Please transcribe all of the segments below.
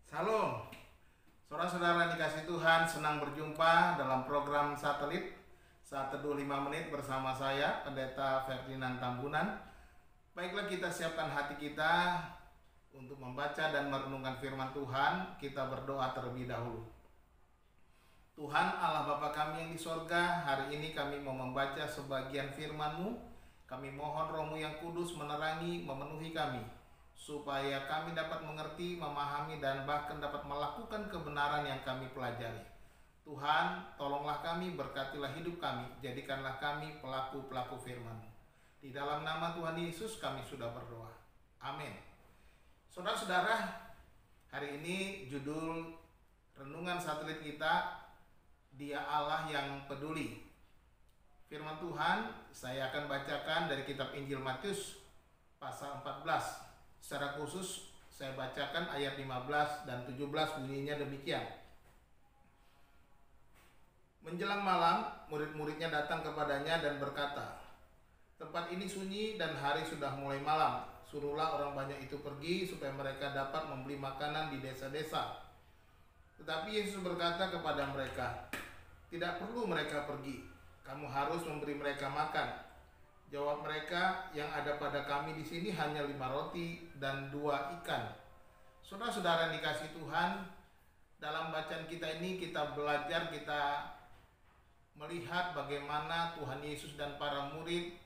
Salam, saudara-saudara dikasih Tuhan, senang berjumpa dalam program satelit Saat Teduh 5 Menit bersama saya, Pendeta Ferdinand Tambunan. Baiklah, kita siapkan hati kita untuk membaca dan merenungkan firman Tuhan. Kita berdoa terlebih dahulu. Tuhan Allah Bapa kami yang di sorga, hari ini kami mau membaca sebagian firman-Mu. Kami mohon Roh-Mu yang kudus menerangi, memenuhi kami, supaya kami dapat mengerti, memahami, dan bahkan dapat melakukan kebenaran yang kami pelajari. Tuhan, tolonglah kami, berkatilah hidup kami, jadikanlah kami pelaku-pelaku firman-Mu. Di dalam nama Tuhan Yesus kami sudah berdoa. Amin. Saudara-saudara, hari ini judul renungan satelit kita, Dia Allah yang peduli. Firman Tuhan saya akan bacakan dari kitab Injil Matius pasal 14. Secara khusus saya bacakan ayat 15 dan 17, bunyinya demikian. Menjelang malam, murid-muridnya datang kepadanya dan berkata, "Tempat ini sunyi dan hari sudah mulai malam. Suruhlah orang banyak itu pergi supaya mereka dapat membeli makanan di desa-desa." Tetapi Yesus berkata kepada mereka, "Tidak perlu mereka pergi. Kamu harus memberi mereka makan." Jawab mereka, "Yang ada pada kami di sini hanya 5 roti dan 2 ikan." Saudara-saudara dikasih Tuhan, dalam bacaan kita ini kita belajar, kita melihat bagaimana Tuhan Yesus dan para murid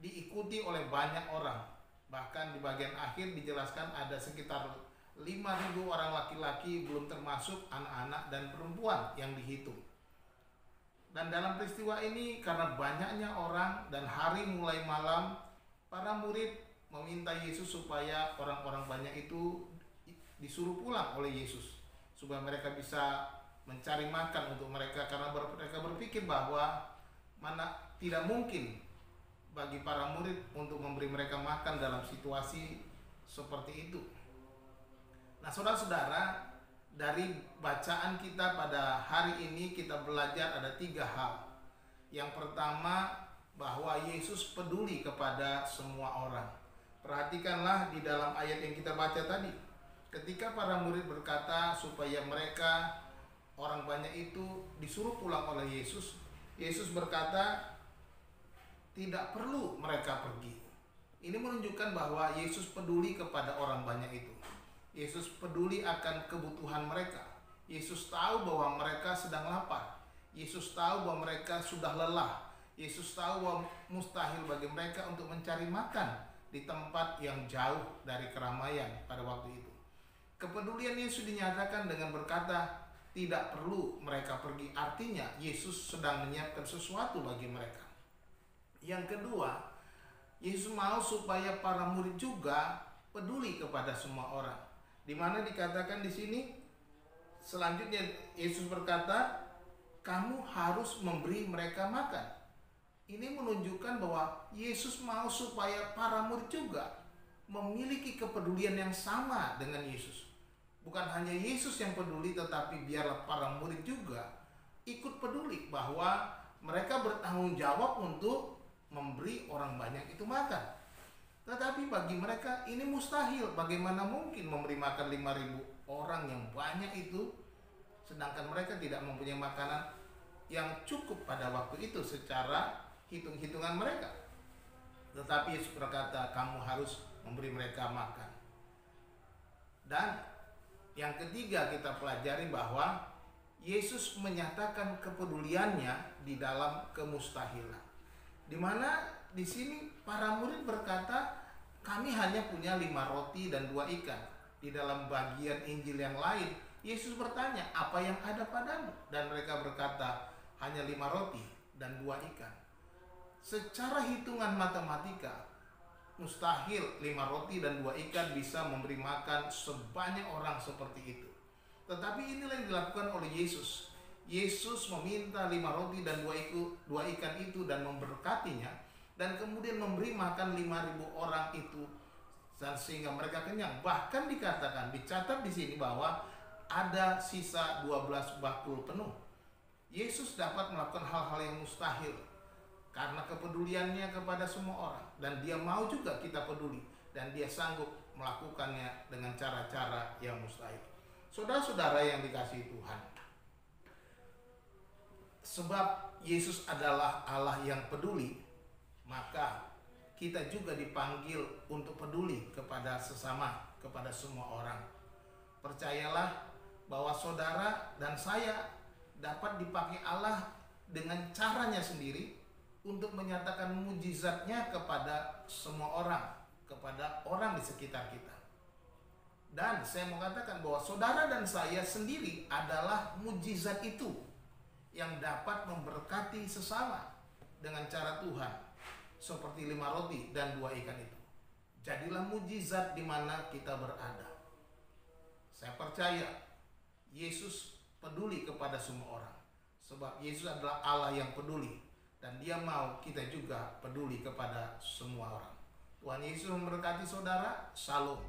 diikuti oleh banyak orang. Bahkan di bagian akhir dijelaskan ada sekitar 5.000 orang laki-laki, belum termasuk anak-anak dan perempuan yang dihitung. Dan dalam peristiwa ini, karena banyaknya orang dan hari mulai malam, para murid meminta Yesus supaya orang-orang banyak itu disuruh pulang oleh Yesus, supaya mereka bisa mencari makan untuk mereka, karena mereka berpikir bahwa tidak mungkin bagi para murid untuk memberi mereka makan dalam situasi seperti itu. Nah, saudara-saudara, dari bacaan kita pada hari ini kita belajar ada 3 hal. Yang pertama, bahwa Yesus peduli kepada semua orang. Perhatikanlah di dalam ayat yang kita baca tadi. Ketika para murid berkata supaya mereka, orang banyak itu, disuruh pulang oleh Yesus, Yesus berkata tidak perlu mereka pergi. Ini menunjukkan bahwa Yesus peduli kepada orang banyak itu. Yesus peduli akan kebutuhan mereka. Yesus tahu bahwa mereka sedang lapar. Yesus tahu bahwa mereka sudah lelah. Yesus tahu bahwa mustahil bagi mereka untuk mencari makan di tempat yang jauh dari keramaian pada waktu itu. Kepedulian Yesus dinyatakan dengan berkata, tidak perlu mereka pergi. Artinya Yesus sedang menyiapkan sesuatu bagi mereka. Yang kedua, Yesus mau supaya para murid juga peduli kepada semua orang. Di mana dikatakan di sini selanjutnya Yesus berkata, "Kamu harus memberi mereka makan." Ini menunjukkan bahwa Yesus mau supaya para murid juga memiliki kepedulian yang sama dengan Yesus. Bukan hanya Yesus yang peduli, tetapi biarlah para murid juga ikut peduli bahwa mereka bertanggung jawab untuk memberi orang banyak itu makan. Tetapi bagi mereka ini mustahil. Bagaimana mungkin memberi makan 5.000 orang yang banyak itu, sedangkan mereka tidak mempunyai makanan yang cukup pada waktu itu secara hitung-hitungan mereka. Tetapi Yesus berkata, "Kamu harus memberi mereka makan." Dan yang ketiga kita pelajari bahwa Yesus menyatakan kepeduliannya di dalam kemustahilan. Di mana di sini para murid berkata, "Kami hanya punya 5 roti dan 2 ikan." Di dalam bagian Injil yang lain, Yesus bertanya, "Apa yang ada padamu?" Dan mereka berkata, "Hanya 5 roti dan 2 ikan." Secara hitungan matematika, mustahil 5 roti dan 2 ikan bisa memberi makan sebanyak orang seperti itu. Tetapi inilah yang dilakukan oleh Yesus. Yesus meminta 5 roti dan 2 ikan itu dan memberkatinya, dan kemudian memberi makan 5.000 orang itu, dan sehingga mereka kenyang. Bahkan dikatakan, dicatat di sini bahwa ada sisa 12 bakul penuh. Yesus dapat melakukan hal-hal yang mustahil karena kepeduliannya kepada semua orang, dan dia mau juga kita peduli, dan dia sanggup melakukannya dengan cara-cara yang mustahil. Saudara-saudara yang dikasihi Tuhan, sebab Yesus adalah Allah yang peduli, maka kita juga dipanggil untuk peduli kepada sesama, kepada semua orang. Percayalah bahwa saudara dan saya dapat dipakai Allah dengan caranya sendiri untuk menyatakan mujizatnya kepada semua orang, kepada orang di sekitar kita. Dan saya mau katakan bahwa saudara dan saya sendiri adalah mujizat itu yang dapat memberkati sesama dengan cara Tuhan, seperti 5 roti dan 2 ikan itu. Jadilah mujizat di mana kita berada. Saya percaya Yesus peduli kepada semua orang, sebab Yesus adalah Allah yang peduli, dan Dia mau kita juga peduli kepada semua orang. Tuhan Yesus memberkati saudara. Shalom.